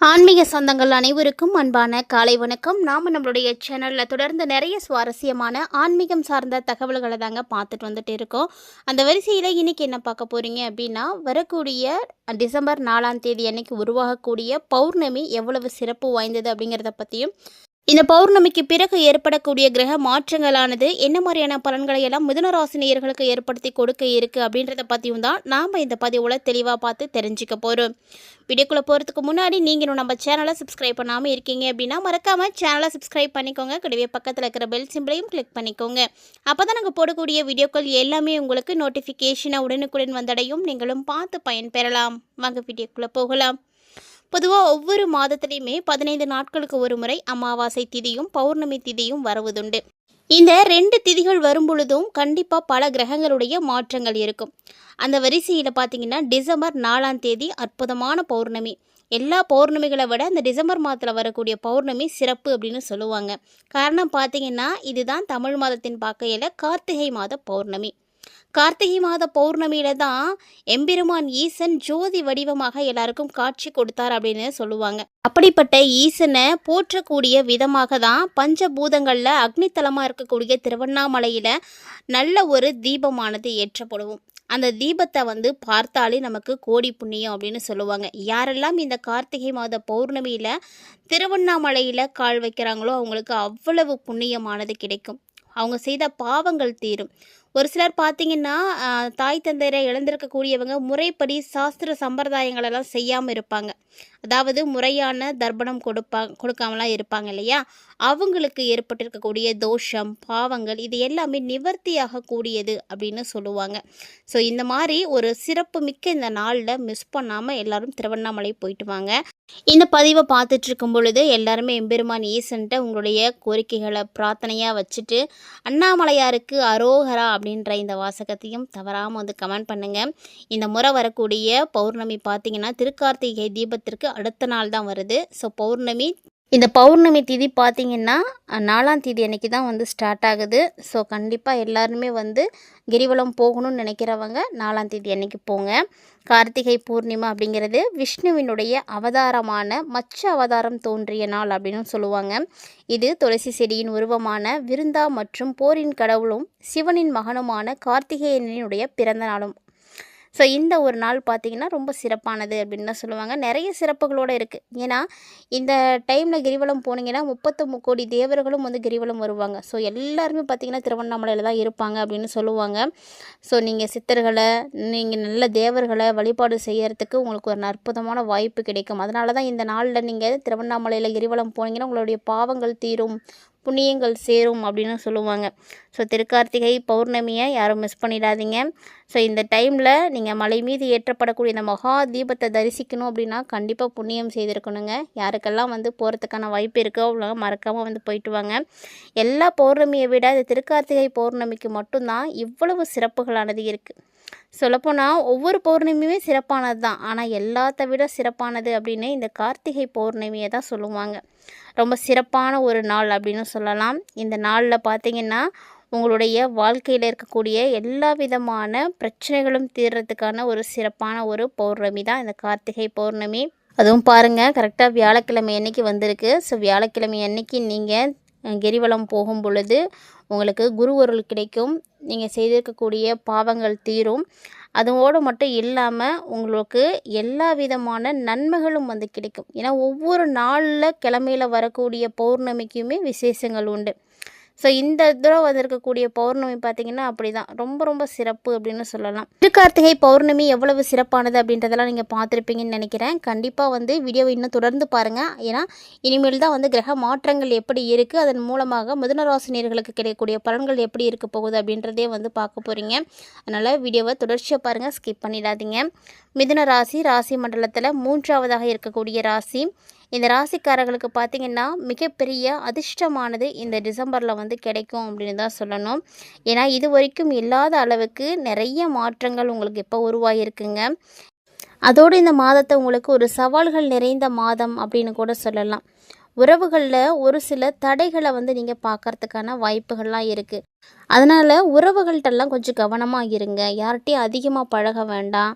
ஆன்மீக சொந்தங்கள் அனைவருக்கும் அன்பான காலை வணக்கம். நாம் நம்மளுடைய சேனலில் தொடர்ந்து நிறைய சுவாரஸ்யமான ஆன்மீகம் சார்ந்த தகவல்களை தாங்க பார்த்துட்டு வந்துட்டு இருக்கோம். அந்த வரிசையில் இன்றைக்கி என்ன பார்க்க போகிறீங்க அப்படின்னா, வரக்கூடிய டிசம்பர் 4ஆம் தேதி அன்னைக்கு உருவாகக்கூடிய பௌர்ணமி எவ்வளவு சிறப்பு வாய்ந்தது அப்படிங்கிறத பற்றியும், இந்த பௌர்ணமிக்கு பிறகு ஏற்படக்கூடிய கிரக மாற்றங்களானது என்ன மாதிரியான பலன்களை எல்லாம் மிதுன ராசி நேயர்களுக்கு ஏற்படுத்தி கொடுக்க இருக்குது அப்படின்றத பற்றியும் தான் நாம் இந்த பதிவில் தெளிவாக பார்த்து தெரிஞ்சுக்க போகிறோம். வீடியோக்குள்ளே போகிறதுக்கு முன்னாடி நீங்கள் நம்ம சேனலை சப்ஸ்கிரைப் பண்ணாமல் இருக்கீங்க அப்படின்னா மறக்காமல் சேனலை சப்ஸ்கிரைப் பண்ணிக்கோங்க. கூடவே பக்கத்தில் இருக்கிற பெல் சிம்பிளையும் கிளிக் பண்ணிக்கோங்க. அப்போ தான் நாங்கள் போடக்கூடிய வீடியோக்கள் எல்லாமே உங்களுக்கு நோட்டிஃபிகேஷனை உடனுக்குடன் வந்தடையும். நீங்களும் பார்த்து பயன்பெறலாம். வாங்க வீடியோக்குள்ளே போகலாம். பொதுவாக ஒவ்வொரு மாதத்துலேயுமே 15 நாட்களுக்கு ஒரு முறை அமாவாசை திதியும் பௌர்ணமி திதியும் வருவதுண்டு. இந்த 2 திதிகள் வரும் பொழுதும் கண்டிப்பாக பல கிரகங்களுடைய மாற்றங்கள் இருக்கும். அந்த வரிசையில் பார்த்தீங்கன்னா டிசம்பர் 4ஆம் தேதி அற்புதமான பௌர்ணமி. எல்லா பௌர்ணமிகளை விட இந்த டிசம்பர் மாதத்தில் வரக்கூடிய பௌர்ணமி சிறப்பு அப்படின்னு சொல்லுவாங்க. காரணம் பார்த்தீங்கன்னா இதுதான் தமிழ் மாதத்தின் பார்க்கையில் கார்த்திகை மாத பௌர்ணமி. கார்த்திகை மாத பௌர்ணமியில தான் எம்பெருமான் ஈசன் ஜோதி வடிவமாக எல்லாருக்கும் காட்சி கொடுத்தார் அப்படின்னு சொல்லுவாங்க. அப்படிப்பட்ட ஈசனை போற்றக்கூடிய விதமாக தான் பஞ்சபூதங்களில் அக்னித்தலமாக இருக்கக்கூடிய திருவண்ணாமலையில் நல்ல ஒரு தீபமானது ஏற்றப்படுவோம். அந்த தீபத்தை பார்த்தாலே நமக்கு கோடி புண்ணியம் அப்படின்னு சொல்லுவாங்க. யாரெல்லாம் இந்த கார்த்திகை மாத பௌர்ணமியில் திருவண்ணாமலையில் கால் வைக்கிறாங்களோ அவங்களுக்கு அவ்வளவு புண்ணியமானது கிடைக்கும். அவங்க செய்த பாவங்கள் தீரும். ஒரு சிலர் பார்த்திங்கன்னா தாய் தந்தையரை இழந்திருக்கக்கூடியவங்க முறைப்படி சாஸ்திர சம்பிரதாயங்களெல்லாம் செய்யாமல் இருப்பாங்க. அதாவது முறையான தர்ப்பணம் கொடுக்காமலாம் இருப்பாங்க இல்லையா? அவங்களுக்கு ஏற்பட்டிருக்கக்கூடிய தோஷம் பாவங்கள் இது எல்லாமே நிவர்த்தியாக கூடியது அப்படின்னு சொல்லுவாங்க. ஸோ இந்த மாதிரி ஒரு சிறப்பு மிக்க இந்த நாளில் மிஸ் பண்ணாமல் எல்லோரும் திருவண்ணாமலை போயிட்டு வாங்க. இந்த பதிவை பார்த்துட்டு இருக்கும் பொழுது எல்லாருமே எம்பெருமான் ஈசன்ட்ட உங்களுடைய கோரிக்கைகளை பிரார்த்தனையாக வச்சுட்டு அண்ணாமலையாருக்கு அரோகரா அப்படின்ற இந்த வாசகத்தையும் தவறாமல் கமெண்ட் பண்ணுங்கள். இந்த முறை வரக்கூடிய பௌர்ணமி பார்த்திங்கன்னா திருக்கார்த்திகை தீபத்திற்கு அடுத்த நாள் தான் வருது. ஸோ இந்த பௌர்ணமி திதி பார்த்திங்கன்னா 4ஆம் தேதி அன்றைக்கி தான் ஸ்டார்ட் ஆகுது. ஸோ கண்டிப்பாக எல்லாருமே கிரிவலம் போகணும்னு நினைக்கிறவங்க 4ஆம் தேதி அன்றைக்கி போங்க. கார்த்திகை பூர்ணிமா அப்படிங்கிறது விஷ்ணுவினுடைய அவதாரமான மச்ச அவதாரம் தோன்றிய நாள் அப்படின்னு சொல்லுவாங்க. இது துளசி செடியின் உருவமான விருந்தா மற்றும் போரின் கடவுளும் சிவனின் மகனுமான கார்த்திகேயனுடைய பிறந்த நாளும். ஸோ இந்த ஒரு நாள் பார்த்திங்கன்னா ரொம்ப சிறப்பானது அப்படின்னு தான் சொல்லுவாங்க. நிறைய சிறப்புகளோடு இருக்குது. ஏன்னா இந்த டைமில் கிரிவலம் போனீங்கன்னா 33 கோடி தேவர்களும் கிரிவலம் வருவாங்க. ஸோ எல்லாருமே பார்த்திங்கன்னா திருவண்ணாமலையில் தான் இருப்பாங்க அப்படின்னு சொல்லுவாங்க. ஸோ நீங்கள் சித்தர்களை நீங்கள் நல்ல தேவர்களை வழிபாடு செய்கிறதுக்கு உங்களுக்கு ஒரு அற்புதமான வாய்ப்பு கிடைக்கும். அதனால தான் இந்த நாளில் நீங்கள் திருவண்ணாமலையில் கிரிவலம் போனீங்கன்னா உங்களுடைய பாவங்கள் தீரும், புண்ணியங்கள் சேரும் அப்படின்னு சொல்லுவாங்க. ஸோ திருக்கார்த்திகை பௌர்ணமியை யாரும் மிஸ் பண்ணிடாதீங்க. ஸோ இந்த டைமில் நீங்கள் மலை மீது ஏற்றப்படக்கூடிய இந்த மகா தீபத்தை தரிசிக்கணும் அப்படின்னா கண்டிப்பாக புண்ணியம் செய்திருக்கணுங்க. யாருக்கெல்லாம் போகிறதுக்கான வாய்ப்பு இருக்கோ அவ்வளோ மறக்காமல் போயிட்டு வாங்க. எல்லா பௌர்ணமியை விட இந்த திருக்கார்த்திகை பௌர்ணமிக்கு மட்டும்தான் இவ்வளவு சிறப்புகளானது இருக்குது. சொல்லப்போனால் ஒவ்வொரு பௌர்ணமியுமே சிறப்பானது தான். ஆனால் எல்லாத்த விட சிறப்பானது அப்படின்னு இந்த கார்த்திகை பௌர்ணமியை தான் சொல்லுவாங்க. ரொம்ப சிறப்பான ஒரு நாள் அப்படின்னு சொல்லலாம். இந்த நாளில் பார்த்திங்கன்னா உங்களுடைய வாழ்க்கையில் இருக்கக்கூடிய எல்லா விதமான பிரச்சனைகளும் தீர்றதுக்கான ஒரு சிறப்பான ஒரு பௌர்ணமி தான் இந்த கார்த்திகை பௌர்ணமி. அதுவும் பாருங்கள் கரெக்டாக வியாழக்கிழமை அன்னைக்கு வந்திருக்கு. ஸோ வியாழக்கிழமை அன்னைக்கு நீங்கள் கிரிவலம் போகும் பொழுது உங்களுக்கு குரு அருள் கிடைக்கும். நீங்கள் செய்திருக்கக்கூடிய பாவங்கள் தீரும். அதோடு மட்டும் இல்லாமல் உங்களுக்கு எல்லா விதமான நன்மைகளும் கிடைக்கும். ஏன்னா ஒவ்வொரு நாளில் கிழமையில் வரக்கூடிய பௌர்ணமிக்குமே விசேஷங்கள் உண்டு. ஸோ இந்த தடவை வந்திருக்கக்கூடிய பௌர்ணமி பார்த்திங்கன்னா அப்படி தான் ரொம்ப ரொம்ப சிறப்பு அப்படின்னு சொல்லலாம். திருக்கார்த்திகை பௌர்ணமி எவ்வளவு சிறப்பானது அப்படின்றதெல்லாம் நீங்கள் பார்த்துருப்பீங்கன்னு நினைக்கிறேன். கண்டிப்பாக வீடியோவை இன்னும் தொடர்ந்து பாருங்கள். ஏன்னா இனிமேல் தான் கிரக மாற்றங்கள் எப்படி இருக்குது, அதன் மூலமாக மிதுனராசினியர்களுக்கு கிடைக்கக்கூடிய பலன்கள் எப்படி இருக்க போகுது அப்படின்றதே பார்க்க போகிறீங்க. அதனால் வீடியோவை தொடர்ச்சியாக பாருங்கள், ஸ்கிப் பண்ணிடாதீங்க. மிதுன ராசி மண்டலத்தில் 3ஆவதாக இருக்கக்கூடிய ராசி. இந்த ராசிக்காரர்களுக்கு பார்த்திங்கன்னா மிகப்பெரிய அதிர்ஷ்டமானது இந்த டிசம்பரில் கிடைக்கும் அப்படின்னு தான் சொல்லணும். ஏன்னா இது வரைக்கும் இல்லாத அளவுக்கு நிறைய மாற்றங்கள் உங்களுக்கு இப்போ உருவாகியிருக்குங்க. அதோடு இந்த மாதத்தை உங்களுக்கு ஒரு சவால்கள் நிறைந்த மாதம் அப்படின்னு கூட சொல்லலாம். உறவுகளில் ஒரு சில தடைகளை நீங்கள் பார்க்கறதுக்கான வாய்ப்புகள்லாம் இருக்குது. அதனால் உறவுகள்கிட்டலாம் கொஞ்சம் கவனமாக இருங்க. யார்கிட்டையும் அதிகமாக பழக வேண்டாம்,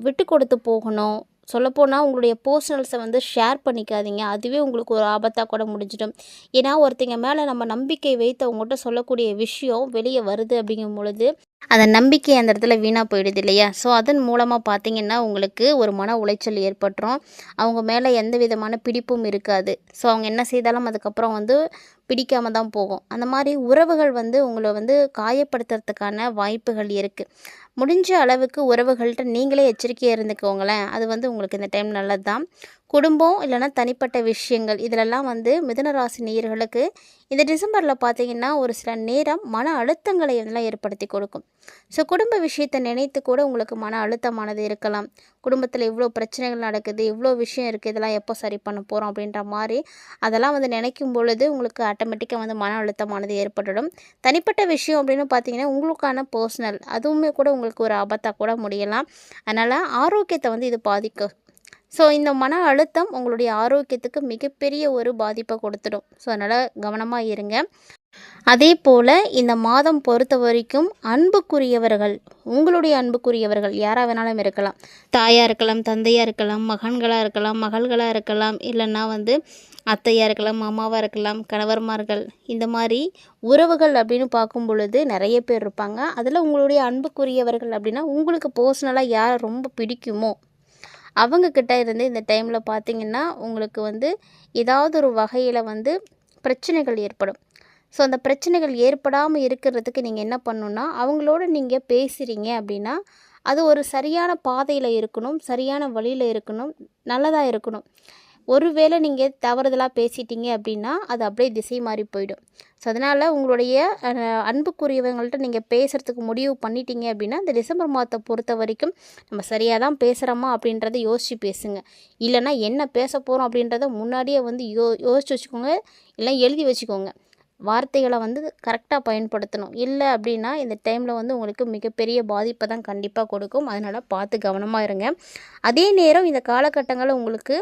விட்டு கொடுத்து போகணும். சொல்லப்போனால் உங்களுடைய பர்சனல்ஸை வந்து ஷேர் பண்ணிக்காதீங்க. அதுவே உங்களுக்கு ஒரு ஆபத்தாக கூட முடிஞ்சிடும். ஏன்னா ஒருத்தங்க மேலே நம்ம நம்பிக்கை வைத்து அவங்ககிட்ட சொல்லக்கூடிய விஷயம் வெளியே வருது அப்படிங்கும் பொழுது அந்த நம்பிக்கை அந்த இடத்துல வீணாக போயிடுது இல்லையா? ஸோ அதன் மூலமாக பார்த்தீங்கன்னா உங்களுக்கு ஒரு மன உளைச்சல் ஏற்பட்டுரும். அவங்க மேலே எந்த விதமான பிடிப்பும் இருக்காது. ஸோ அவங்க என்ன செய்தாலும் அதுக்கப்புறம் வந்து பிடிக்காம தான் போகும். அந்த மாதிரி உறவுகள் வந்து உங்களை வந்து காயப்படுத்துறதுக்கான வாய்ப்புகள் இருக்குது. முடிஞ்ச அளவுக்கு உறவுகள்கிட்ட நீங்களே எச்சரிக்கையாக இருந்துக்கோங்களேன். அது வந்து உங்களுக்கு இந்த டைம் நல்லது தான். குடும்பம் இல்லைனா தனிப்பட்ட விஷயங்கள் இதிலெல்லாம் வந்து மிதுன ராசி நேயர்களுக்கு இந்த டிசம்பரில் பார்த்தீங்கன்னா ஒரு சில நேரம் மன அழுத்தங்களை எல்லாம் ஏற்படுத்தி கொடுக்கும். ஸோ குடும்ப விஷயத்தை நினைத்து கூட உங்களுக்கு மன அழுத்தமானது இருக்கலாம். குடும்பத்தில் இவ்வளோ பிரச்சனைகள் நடக்குது, இவ்வளோ விஷயம் இருக்குது, இதெல்லாம் எப்போ சரி பண்ண போகிறோம் அப்படின்ற மாதிரி அதெல்லாம் வந்து நினைக்கும் பொழுது உங்களுக்கு ஆட்டோமேட்டிக்காக வந்து மன அழுத்தமானது ஏற்பட்டுடும். தனிப்பட்ட விஷயம் அப்படின்னு பார்த்தீங்கன்னா உங்களுக்கான பர்சனல் அதுவுமே கூட உங்களுக்கு ஒரு ஆபத்தாக கூட முடியலாம். அதனால் ஆரோக்கியத்தை வந்து இது பாதிக்கும். ஸோ இந்த மன அழுத்தம் உங்களுடைய ஆரோக்கியத்துக்கு மிகப்பெரிய ஒரு பாதிப்பை கொடுத்துடும். ஸோ அதனால் கவனமாக இருங்க. அதே போல் இந்த மாதம் பொறுத்த வரைக்கும் அன்புக்குரியவர்கள், உங்களுடைய அன்புக்குரியவர்கள் யாராக வேணாலும் இருக்கலாம். தாயாக இருக்கலாம், தந்தையாக இருக்கலாம், மகன்களாக இருக்கலாம், மகள்களாக இருக்கலாம், இல்லைன்னா வந்து அத்தையாக இருக்கலாம், மாமாவாக இருக்கலாம், கணவர்மார்கள், இந்த மாதிரி உறவுகள் அப்படின்னு பார்க்கும் பொழுது நிறைய பேர் இருப்பாங்க. அதில் உங்களுடைய அன்புக்குரியவர்கள் அப்படின்னா உங்களுக்கு பர்சனலாக யாரை ரொம்ப பிடிக்குமோ அவங்கக்கிட்ட இருந்து இந்த டைமில் பார்த்திங்கன்னா உங்களுக்கு வந்து ஏதாவது ஒரு வகையில் வந்து பிரச்சனைகள் ஏற்படும். ஸோ அந்த பிரச்சனைகள் ஏற்படாமல் இருக்கிறதுக்கு நீங்கள் என்ன பண்ணணுன்னா அவங்களோட நீங்கள் பேசுகிறீங்க அப்படின்னா அது ஒரு சரியான பாதையில் இருக்கணும், சரியான வழியில் இருக்கணும், நல்லதாக இருக்கணும். ஒருவேளை நீங்கள் தவறுதலாக பேசிட்டீங்க அப்படின்னா அது அப்படியே திசை மாறி போயிடும். ஸோ அதனால் உங்களுடைய அன்புக்குரியவங்கள்ட்ட நீங்கள் பேசுகிறதுக்கு முடிவு பண்ணிட்டீங்க அப்படின்னா இந்த டிசம்பர் மாதத்தை பொறுத்த வரைக்கும் நம்ம சரியாக தான் பேசுகிறோமா அப்படின்றத யோசித்து பேசுங்க. இல்லைனா என்ன பேச போகிறோம் அப்படின்றத முன்னாடியே வந்து யோசித்து வச்சுக்கோங்க, இல்லை எழுதி வச்சுக்கோங்க. வார்த்தைகளை வந்து கரெக்டாக பயன்படுத்தணும். இல்லை அப்படின்னா இந்த டைமில் வந்து உங்களுக்கு மிகப்பெரிய பாதிப்பை தான் கண்டிப்பாக கொடுக்கும். அதனால் பார்த்து கவனமாக இருங்க. அதே நேரம் இந்த காலகட்டங்களில் உங்களுக்கு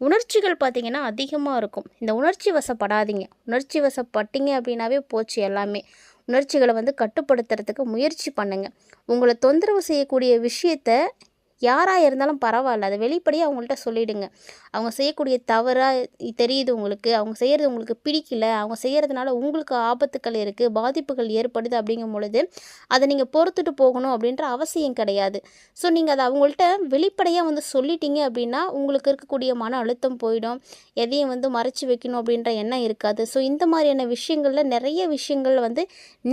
உணர்ச்சிகள் பார்த்திங்கன்னா அதிகமாக இருக்கும். இந்த உணர்ச்சி வசப்படாதீங்க. உணர்ச்சி வசப்பட்டீங்க அப்படின்னாவே போச்சு எல்லாமே. உணர்ச்சிகளை வந்து கட்டுப்படுத்துறதுக்கு முயற்சி பண்ணுங்கள். உங்களை தொந்தரவு செய்யக்கூடிய விஷயத்தை யாராக இருந்தாலும் பரவாயில்ல, அதை வெளிப்படையாக அவங்கள்ட்ட சொல்லிவிடுங்க. அவங்க செய்யக்கூடிய தவறாக தெரியுது உங்களுக்கு, அவங்க செய்கிறது உங்களுக்கு பிடிக்கல, அவங்க செய்கிறதுனால உங்களுக்கு ஆபத்துக்கள் இருக்குது, பாதிப்புகள் ஏற்படுது அப்படிங்கும் பொழுது அதை நீங்கள் பொறுத்துட்டு போகணும் அப்படின்ற அவசியம் கிடையாது. ஸோ நீங்கள் அதை அவங்கள்ட்ட வெளிப்படையாக வந்து சொல்லிட்டீங்க அப்படின்னா உங்களுக்கு இருக்கக்கூடிய மன அழுத்தம் போயிடும். எதையும் வந்து மறைச்சி வைக்கணும் அப்படின்ற எண்ணம் இருக்காது. ஸோ இந்த மாதிரியான விஷயங்களில் நிறைய விஷயங்கள் வந்து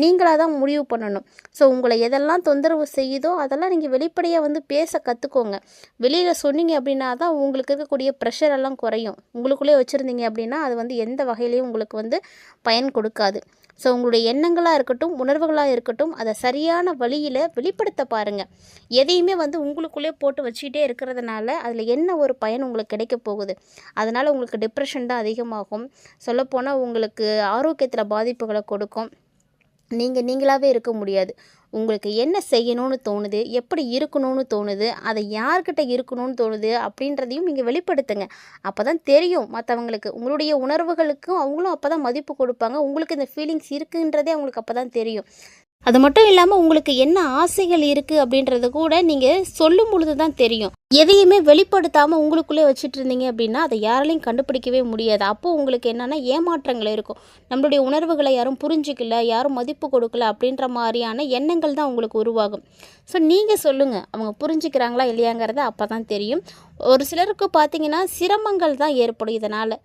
நீங்களாக தான் முடிவு பண்ணணும். ஸோ உங்களை எதெல்லாம் தொந்தரவு செய்யுதோ அதெல்லாம் நீங்கள் வெளிப்படையாக வந்து பேச கற்றுக்கோங்க. வெளியில் சொன்னீங்க அப்படின்னா தான் உங்களுக்கு இருக்கக்கூடிய ப்ரெஷர் எல்லாம் குறையும். உங்களுக்குள்ளே வச்சுருந்தீங்க அப்படின்னா அது வந்து எந்த வகையிலையும் உங்களுக்கு வந்து பயன் கொடுக்காது. ஸோ உங்களுடைய எண்ணங்களாக இருக்கட்டும், உணர்வுகளாக இருக்கட்டும், அதை சரியான வழியில் வெளிப்படுத்த பாருங்கள். எதையுமே வந்து உங்களுக்குள்ளே போட்டு வச்சுக்கிட்டே இருக்கிறதுனால அதில் என்ன ஒரு பயன் உங்களுக்கு கிடைக்க போகுது? அதனால் உங்களுக்கு டிப்ரெஷன் தான் அதிகமாகும். சொல்லப்போனால் உங்களுக்கு ஆரோக்கியத்தில் பாதிப்புகளை கொடுக்கும். நீங்களாகவே இருக்க முடியாது. உங்களுக்கு என்ன செய்யணும்னு தோணுது, எப்படி இருக்கணும்னு தோணுது, அதை யார்கிட்ட இருக்கணும்னு தோணுது அப்படின்றதையும் நீங்கள் வெளிப்படுத்துங்க. அப்போ தான் தெரியும் மற்றவங்களுக்கு. உங்களுடைய உணர்வுகளுக்கும் அவங்களும் அப்போ தான் மதிப்பு கொடுப்பாங்க. உங்களுக்கு இந்த ஃபீலிங்ஸ் இருக்குன்றதே அவங்களுக்கு அப்போ தான் தெரியும். அது மட்டும் இல்லாமல் உங்களுக்கு என்ன ஆசைகள் இருக்குது அப்படின்றது கூட நீங்கள் சொல்லும் பொழுது தான் தெரியும். எதையுமே வெளிப்படுத்தாமல் உங்களுக்குள்ளே வச்சுட்டு இருந்தீங்க அப்படின்னா அதை யாராலையும் கண்டுபிடிக்கவே முடியாது. அப்போது உங்களுக்கு என்னென்னா ஏமாற்றங்கள் இருக்கும். நம்மளுடைய உணர்வுகளை யாரும் புரிஞ்சிக்கல, யாரும் மதிப்பு கொடுக்கல அப்படின்ற மாதிரியான எண்ணங்கள் தான் உங்களுக்கு உருவாகும். ஸோ நீங்கள் சொல்லுங்கள், அவங்க புரிஞ்சுக்கிறாங்களா இல்லையாங்கிறத அப்போ தான் தெரியும். ஒரு சிலருக்கு பார்த்திங்கன்னா சிரமங்கள் தான் ஏற்படும். இதனால்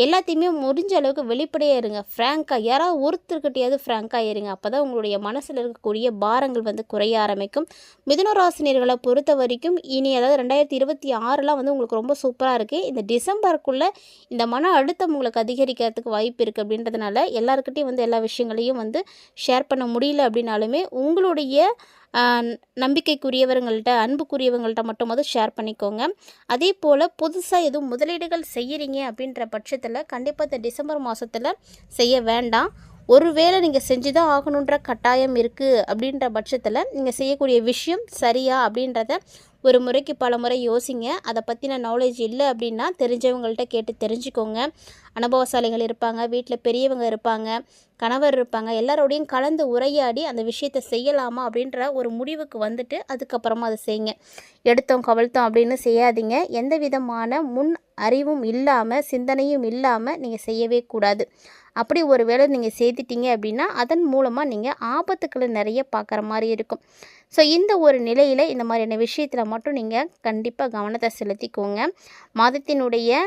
எல்லாத்தையுமே முடிஞ்ச அளவுக்கு வெளிப்படையாக இருங்க. ஃப்ராங்காக யாராவது ஒருத்தர்கிட்டையாவது ஃப்ராங்காக இருங்க. அப்போ தான் உங்களுடைய மனசில் இருக்கக்கூடிய பாரங்கள் வந்து குறைய ஆரம்பிக்கும். மிதுன ராசினியர்களை பொறுத்த வரைக்கும் இனி அதாவது 2026 வந்து உங்களுக்கு ரொம்ப சூப்பராக இருக்குது. இந்த டிசம்பருக்குள்ளே இந்த மன அழுத்தம் உங்களுக்கு அதிகரிக்கிறதுக்கு வாய்ப்பு இருக்குது. அப்படின்றதுனால எல்லாருக்கிட்டையும் வந்து எல்லா விஷயங்களையும் வந்து ஷேர் பண்ண முடியல அப்படின்னாலுமே உங்களுடைய நம்பிக்கைக்குரியவர்கள்ட்ட, அன்புக்குரியவங்கள்ட்ட மட்டுமாவது ஷேர் பண்ணிக்கோங்க. அதே போல் புதுசாக எதுவும் முதலீடுகள் செய்கிறீங்க அப்படின்ற பட்சத்தில் கண்டிப்பாக இந்த டிசம்பர் மாதத்தில் செய்ய வேண்டாம். ஒருவேளை நீங்கள் செஞ்சு தான் ஆகணுன்ற கட்டாயம் இருக்குது அப்படின்ற பட்சத்தில் நீங்கள் செய்யக்கூடிய விஷயம் சரியா அப்படின்றத ஒரு முறைக்கு பல முறை யோசிங்க. அதை பற்றின நாலேஜ் இல்லை அப்படின்னா தெரிஞ்சவங்கள்ட்ட கேட்டு தெரிஞ்சுக்கோங்க. அனுபவசாலிகள் இருப்பாங்க, வீட்டில் பெரியவங்க இருப்பாங்க, கணவர் இருப்பாங்க, எல்லாரோடையும் கலந்து உரையாடி அந்த விஷயத்தை செய்யலாமா அப்படின்ற ஒரு முடிவுக்கு வந்துட்டு அதுக்கப்புறமா அதை செய்யுங்க. எடுத்தோம் கவிழ்த்தோம் அப்படின்னு செய்யாதீங்க. எந்த விதமான முன் அறிவும் இல்லாமல் சிந்தனையும் இல்லாமல் நீங்கள் செய்யவே கூடாது. அப்படி ஒரு வேளை நீங்கள் செய்துட்டீங்க அப்படின்னா அதன் மூலமாக நீங்கள் ஆபத்துக்களை நிறைய பார்க்குற மாதிரி இருக்கும். ஸோ இந்த ஒரு நிலையில் இந்த மாதிரியான விஷயத்தில் மட்டும் நீங்கள் கண்டிப்பாக கவனத்தை செலுத்திக்கோங்க. மாதத்தினுடைய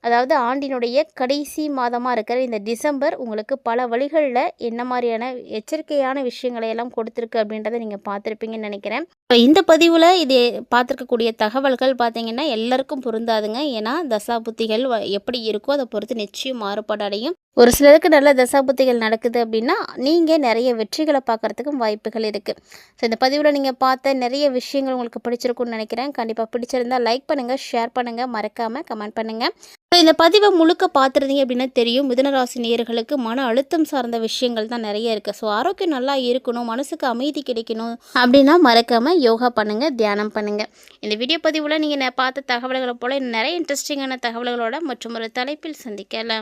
அதாவது ஆண்டினுடைய கடைசி மாதமாக இருக்கிற இந்த டிசம்பர் உங்களுக்கு பல வழிகளில் என்ன மாதிரியான எச்சரிக்கையான விஷயங்களை எல்லாம் கொடுத்துருக்கு அப்படின்றத நீங்கள் பார்த்துருப்பீங்கன்னு நினைக்கிறேன். இப்போ இந்த பதிவில் இது பார்த்துருக்கக்கூடிய தகவல்கள் பார்த்தீங்கன்னா எல்லாருக்கும் பொருந்தாதுங்க. ஏன்னா தசாபுத்திகள் எப்படி இருக்கோ அதை பொறுத்து நிச்சயம் மாறுபாடு அடையும். ஒரு சிலருக்கு நல்ல தசாபுத்திகள் நடக்குது அப்படின்னா நீங்கள் நிறைய வெற்றிகளை பார்க்குறதுக்கும் வாய்ப்புகள் இருக்குது. ஸோ இந்த பதிவில் நீங்கள் பார்த்த நிறைய விஷயங்கள் உங்களுக்கு பிடிச்சிருக்குன்னு நினைக்கிறேன். கண்டிப்பாக பிடிச்சிருந்தால் லைக் பண்ணுங்கள், ஷேர் பண்ணுங்கள், மறக்காமல் கமெண்ட் பண்ணுங்கள். இந்த பதிவை முழுக்க பார்த்துருந்தீங்க அப்படின்னா தெரியும், மிதுனராசி நேயர்களுக்கு மன அழுத்தம் சார்ந்த விஷயங்கள் தான் நிறைய இருக்குது. ஸோ ஆரோக்கியம் நல்லா இருக்கணும், மனசுக்கு அமைதி கிடைக்கணும் அப்படின்னா மறக்காமல் யோகா பண்ணுங்கள், தியானம் பண்ணுங்கள். இந்த வீடியோ பதிவில் நீங்கள் பார்த்த தகவல்களை போல் நிறைய இன்ட்ரெஸ்டிங்கான தகவல்களோட மற்றும் ஒரு தலைப்பில் சந்திக்கலாம்.